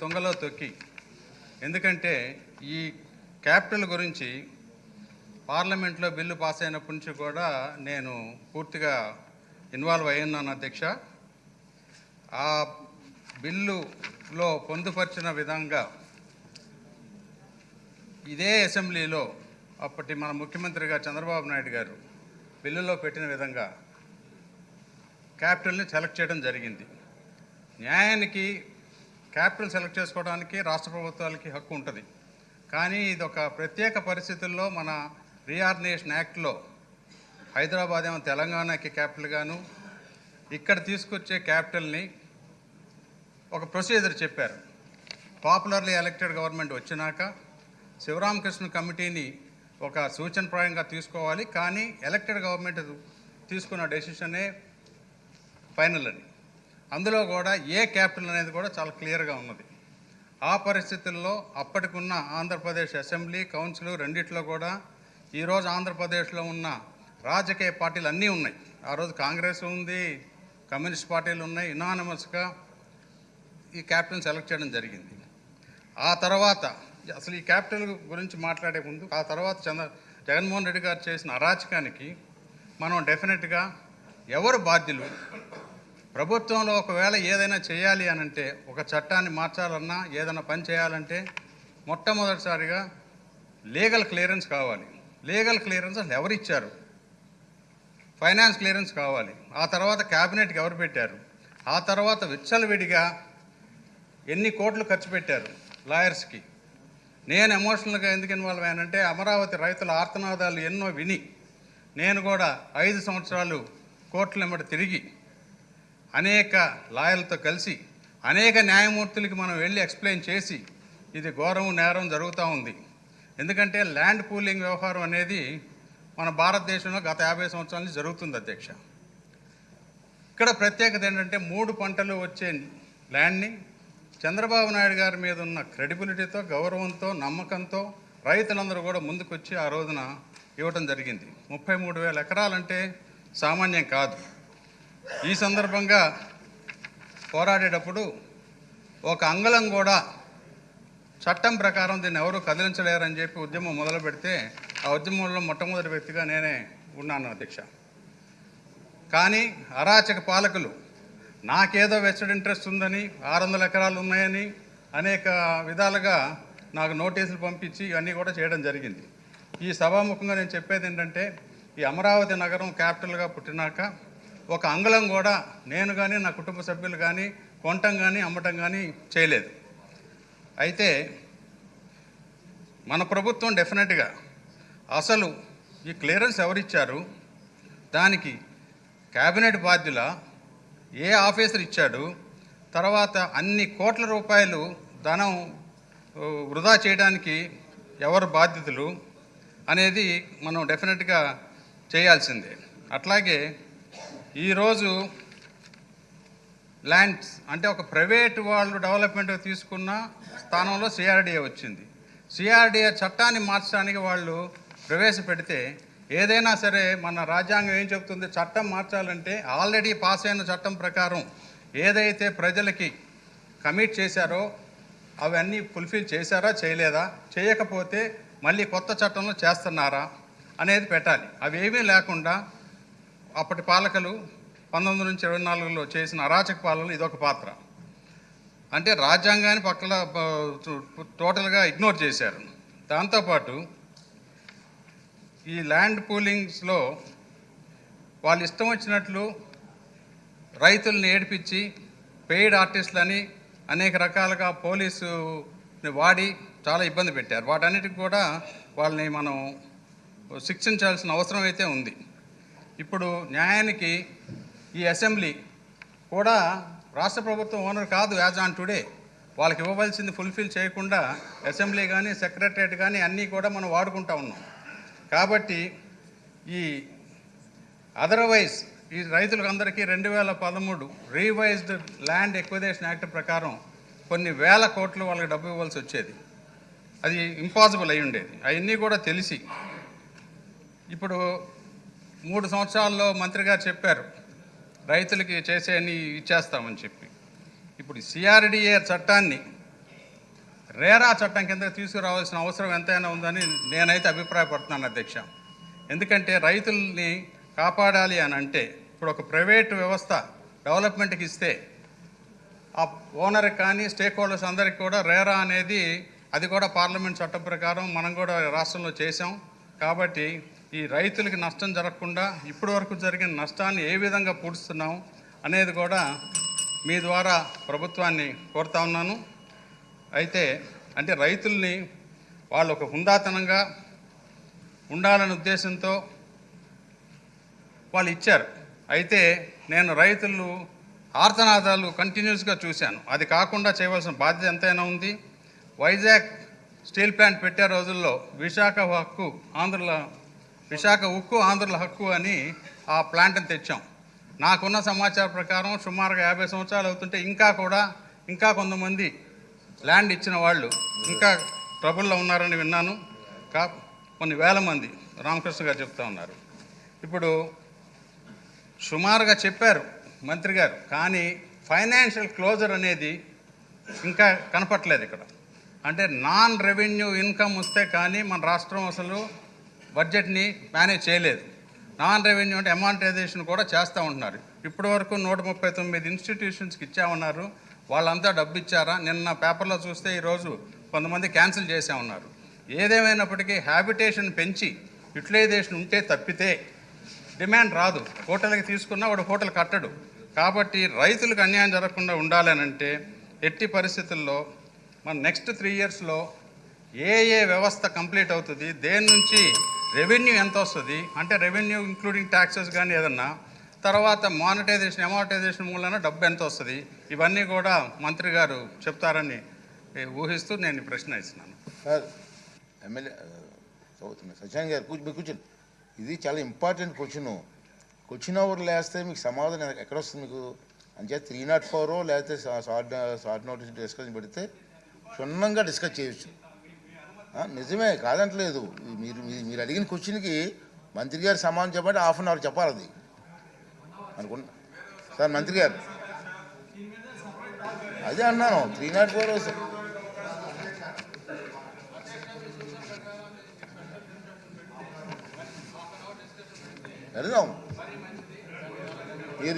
తొంగలో తొక్కి, ఎందుకంటే ఈ క్యాపిటల్ గురించి పార్లమెంట్లో బిల్లు పాస్ అయినప్పటి నుంచి కూడా నేను పూర్తిగా ఇన్వాల్వ్ అయ్యున్నాను అధ్యక్ష. ఆ బిల్లులో పొందుపరిచిన విధంగా ఇదే అసెంబ్లీలో అప్పటి మన ముఖ్యమంత్రిగా చంద్రబాబు నాయుడు గారు బిల్లులో పెట్టిన విధంగా క్యాపిటల్ని సెలెక్ట్ చేయడం జరిగింది. న్యాయానికి క్యాపిటల్ సెలెక్ట్ చేసుకోవడానికి రాష్ట్ర ప్రభుత్వాలకి హక్కు ఉంటుంది. కానీ ఇది ఒక ప్రత్యేక పరిస్థితుల్లో మన రీఆర్గనైజేషన్ యాక్ట్లో హైదరాబాద్ ఏమో తెలంగాణకి క్యాపిటల్ గాను, ఇక్కడ తీసుకొచ్చే క్యాపిటల్ని ఒక ప్రొసీజర్ చెప్పారు. పాపులర్లీ ఎలక్టెడ్ గవర్నమెంట్ వచ్చినాక శివరామకృష్ణ కమిటీని ఒక సూచనప్రాయంగా తీసుకోవాలి, కానీ ఎలక్టెడ్ గవర్నమెంట్ తీసుకున్న డెసిషనే ఫైనల్ అని. అందులో కూడా ఏ క్యాపిటల్ అనేది కూడా చాలా క్లియర్గా ఉన్నది. ఆ పరిస్థితుల్లో అప్పటికున్న ఆంధ్రప్రదేశ్ అసెంబ్లీ కౌన్సిల్ రెండిట్లో కూడా ఈరోజు ఆంధ్రప్రదేశ్లో ఉన్న రాజకీయ పార్టీలు అన్నీ ఉన్నాయి. ఆ రోజు కాంగ్రెస్ ఉంది, కమ్యూనిస్ట్ పార్టీలు ఉన్నాయి. యునానిమస్గా ఈ క్యాపిటల్ని సెలెక్ట్ చేయడం జరిగింది. ఆ తర్వాత అసలు ఈ క్యాపిటల్ గురించి మాట్లాడే ముందు ఆ తర్వాత జగన్మోహన్ రెడ్డి గారు చేసిన అరాచకానికి మనం డెఫినెట్గా ఎవరు బాధ్యులు, ప్రభుత్వంలో ఒకవేళ ఏదైనా చేయాలి అనంటే, ఒక చట్టాన్ని మార్చాలన్నా ఏదైనా పని చేయాలంటే మొట్టమొదటిసారిగా లీగల్ క్లియరెన్స్ కావాలి. లీగల్ క్లియరెన్స్ అసలు ఎవరు ఇచ్చారు? ఫైనాన్స్ క్లియరెన్స్ కావాలి. ఆ తర్వాత క్యాబినెట్కి ఎవరు పెట్టారు? ఆ తర్వాత విచ్చలవిడిగా ఎన్ని కోట్లు ఖర్చు పెట్టారు లాయర్స్కి? నేను ఎమోషనల్గా ఎందుకు ఇన్వాల్వ్ అయ్యానంటే, అమరావతి రైతుల ఆర్తనాదాలు ఎన్నో విని నేను కూడా 5 సంవత్సరాలు కోర్టుల వెంబడి తిరిగి అనేక లాయర్లతో కలిసి అనేక న్యాయమూర్తులకి మనం వెళ్ళి ఎక్స్ప్లెయిన్ చేసి ఇది ఘోరం నేరం జరుగుతూ ఉంది. ఎందుకంటే ల్యాండ్ పూలింగ్ వ్యవహారం అనేది మన భారతదేశంలో గత 50 సంవత్సరాల నుంచి జరుగుతుంది అధ్యక్ష. ఇక్కడ ప్రత్యేకత ఏంటంటే 3 పంటలు వచ్చే ల్యాండ్ని చంద్రబాబు నాయుడు గారి మీద ఉన్న క్రెడిబిలిటీతో, గౌరవంతో, నమ్మకంతో రైతులందరూ కూడా ముందుకొచ్చి ఆ రోజున ఇవ్వటం జరిగింది. 33,000 ఎకరాలంటే సామాన్యం కాదు. ఈ సందర్భంగా పోరాడేటప్పుడు ఒక అంగుళం కూడా చట్టం ప్రకారం దీన్ని ఎవరు కదిలించలేరని చెప్పి ఉద్యమం మొదలు పెడితే ఆ ఉద్యమంలో మొట్టమొదటి వ్యక్తిగా నేనే ఉన్నాను అధ్యక్ష. కానీ అరాచక పాలకులు నాకేదో వెస్టెడ్ ఇంట్రెస్ట్ ఉందని, 600 ఎకరాలు ఉన్నాయని అనేక విధాలుగా నాకు నోటీసులు పంపించి ఇవన్నీ కూడా చేయడం జరిగింది. ఈ సభాముఖంగా నేను చెప్పేది ఏంటంటే, ఈ అమరావతి నగరం క్యాపిటల్గా పుట్టినాక ఒక అంగుళం కూడా నేను కానీ నా కుటుంబ సభ్యులు కానీ కొనటం కానీ అమ్మటం కానీ చేయలేదు. అయితే మన ప్రభుత్వం డెఫినెట్గా అసలు ఈ క్లియరెన్స్ ఎవరిచ్చారు, దానికి క్యాబినెట్ బాధ్యుల, ఏ ఆఫీసర్ ఇచ్చాడు, తర్వాత అన్ని కోట్ల రూపాయలు ధనం వృధా చేయడానికి ఎవరు బాధ్యతలు అనేది మనం డెఫినెట్గా చేయాల్సిందే. అట్లాగే ఈరోజు ల్యాండ్స్ అంటే ఒక ప్రైవేట్ వాళ్ళు డెవలప్మెంట్ తీసుకున్న స్థానంలో సిఆర్డిఏ వచ్చింది. సిఆర్డిఏ చట్టాన్ని మార్చడానికి వాళ్ళు ప్రవేశపెడితే, ఏదైనా సరే మన రాజ్యాంగం ఏం చెప్తుంది, చట్టం మార్చాలంటే ఆల్రెడీ పాస్ అయిన చట్టం ప్రకారం ఏదైతే ప్రజలకి కమిట్ చేశారో అవన్నీ ఫుల్ఫిల్ చేశారా చేయలేదా, చేయకపోతే మళ్ళీ కొత్త చట్టంలో చేస్తున్నారా అనేది పెట్టాలి. అవేమీ లేకుండా అప్పటి పాలకులు 1924లో చేసిన అరాచక పాలనలో ఇదొక పాత్ర. అంటే రాజ్యాంగాన్ని పక్కన టోటల్గా ఇగ్నోర్ చేశారు. దాంతోపాటు ఈ ల్యాండ్ పూలింగ్స్లో వాళ్ళు ఇష్టం వచ్చినట్లు రైతుల్ని ఏడిపించి పెయిడ్ ఆర్టిస్టులని అనేక రకాలుగా పోలీసుని వాడి చాలా ఇబ్బంది పెట్టారు. వాటన్నిటికి కూడా వాళ్ళని మనం శిక్షించాల్సిన అవసరం అయితే ఉంది. ఇప్పుడు న్యాయానికి ఈ అసెంబ్లీ కూడా రాష్ట్ర ప్రభుత్వం ఓనర్ కాదు. యాజ్ ఆన్ టుడే వాళ్ళకి ఇవ్వవలసింది ఫుల్ఫిల్ చేయకుండా అసెంబ్లీ కానీ సెక్రటరియట్ కానీ అన్నీ కూడా మనం వాడుకుంటూ ఉన్నాం. కాబట్టి ఈ అదర్వైజ్ ఈ రైతులకు అందరికీ 2013 రీవైజ్డ్ ల్యాండ్ ఎక్విజిషన్ యాక్ట్ ప్రకారం కొన్ని వేల కోట్లు వాళ్ళకి డబ్బు ఇవ్వాల్సి వచ్చేది. అది ఇంపాసిబుల్ అయి ఉండేది. అవన్నీ కూడా తెలిసి ఇప్పుడు 3 సంవత్సరాల్లో మంత్రి గారు చెప్పారు రైతులకి చేసేయని ఇచ్చేస్తామని చెప్పి. ఇప్పుడు సిఆర్డిఏ చట్టాన్ని రేరా చట్టం కింద తీసుకురావాల్సిన అవసరం ఎంతైనా ఉందని నేనైతే అభిప్రాయపడుతున్నాను అధ్యక్ష. ఎందుకంటే రైతుల్ని కాపాడాలి అని అంటే ఇప్పుడు ఒక ప్రైవేటు వ్యవస్థ డెవలప్మెంట్కి ఇస్తే ఆ ఓనర్కి కానీ స్టేక్ హోల్డర్స్ అందరికీ కూడా రేరా అనేది అది కూడా పార్లమెంట్ చట్టం ప్రకారం మనం కూడా రాష్ట్రంలో చేసాం. కాబట్టి ఈ రైతులకి నష్టం జరగకుండా ఇప్పటి వరకు జరిగిన నష్టాన్ని ఏ విధంగా పూడుస్తున్నాం అనేది కూడా మీ ద్వారా ప్రభుత్వాన్ని కోరుతా ఉన్నాను. అయితే అంటే రైతుల్ని వాళ్ళు ఒక హుందాతనంగా ఉండాలనే ఉద్దేశంతో వాళ్ళు ఇచ్చారు. అయితే నేను రైతులు ఆర్తనాదాలు కంటిన్యూస్గా చూశాను. అది కాకుండా చేయవలసిన బాధ్యత ఎంతైనా ఉంది. వైజాగ్ స్టీల్ ప్లాంట్ పెట్టే రోజుల్లో విశాఖ ఉక్కు ఆంధ్రుల హక్కు అని ఆ ప్లాంట్ని తెచ్చాం. నాకున్న సమాచారం ప్రకారం సుమారుగా 50 సంవత్సరాలు అవుతుంటే ఇంకా కొంతమంది ల్యాండ్ ఇచ్చిన వాళ్ళు ఇంకా ట్రబుల్లో ఉన్నారని విన్నాను. కొన్ని వేల మంది రామకృష్ణ గారు చెప్తా ఉన్నారు. ఇప్పుడు సుమారుగా చెప్పారు మంత్రి గారు, కానీ ఫైనాన్షియల్ క్లోజర్ అనేది ఇంకా కనపట్లేదు ఇక్కడ. అంటే నాన్ రెవెన్యూ ఇన్కమ్ వస్తే కానీ మన రాష్ట్రం అసలు బడ్జెట్ని మేనేజ్ చేయలేదు. నాన్ రెవెన్యూ అంటే అమానిటైజేషన్ కూడా చేస్తూ ఉంటున్నారు. ఇప్పటి వరకు 139 ఇన్స్టిట్యూషన్స్కి ఇచ్చామన్నారు. వాళ్ళంతా డబ్బు ఇచ్చారా? నిన్న పేపర్లో చూస్తే ఈరోజు కొంతమంది క్యాన్సిల్ చేసే ఉన్నారు. ఏదేమైనప్పటికీ హ్యాబిటేషన్ పెంచి యూటిలైజేషన్ ఉంటే తప్పితే డిమాండ్ రాదు. హోటల్కి తీసుకున్నా వాడు హోటల్ కట్టడు. కాబట్టి రైతులకు అన్యాయం జరగకుండా ఉండాలనంటే ఎట్టి పరిస్థితుల్లో మన నెక్స్ట్ 3 ఇయర్స్లో ఏ వ్యవస్థ కంప్లీట్ అవుతుంది, దేని నుంచి రెవెన్యూ ఎంత వస్తుంది, అంటే రెవెన్యూ ఇంక్లూడింగ్ ట్యాక్సెస్ కానీ ఏదన్నా, తర్వాత అమానిటైజేషన్ మూలన డబ్బు ఎంత వస్తుంది, ఇవన్నీ కూడా మంత్రి గారు చెప్తారని ఊహిస్తూ నేను ప్రశ్న ఇస్తున్నాను. సార్ ఎమ్మెల్యే సత్యనారాయణ గారు కూర్చొని ఇది చాలా ఇంపార్టెంట్ క్వశ్చన్ అవర్లు వేస్తే మీకు సమాధానం ఎక్కడ వస్తుంది మీకు? అంచేత 304 లేకపోతే షార్ట్ నోటీస్ డిస్కషన్ పెడితే క్షుణ్ణంగా డిస్కస్ చేయొచ్చు. నిజమే కాదంటలేదు. మీరు అడిగిన క్వశ్చన్కి మంత్రి గారు సమాధానం చెప్పండి, ½ అన్ అవర్ చెప్పాలి అది అనుకున్నా. సార్ మంత్రి గారు అదే అన్నాను 304 వెళ్దాం మీరు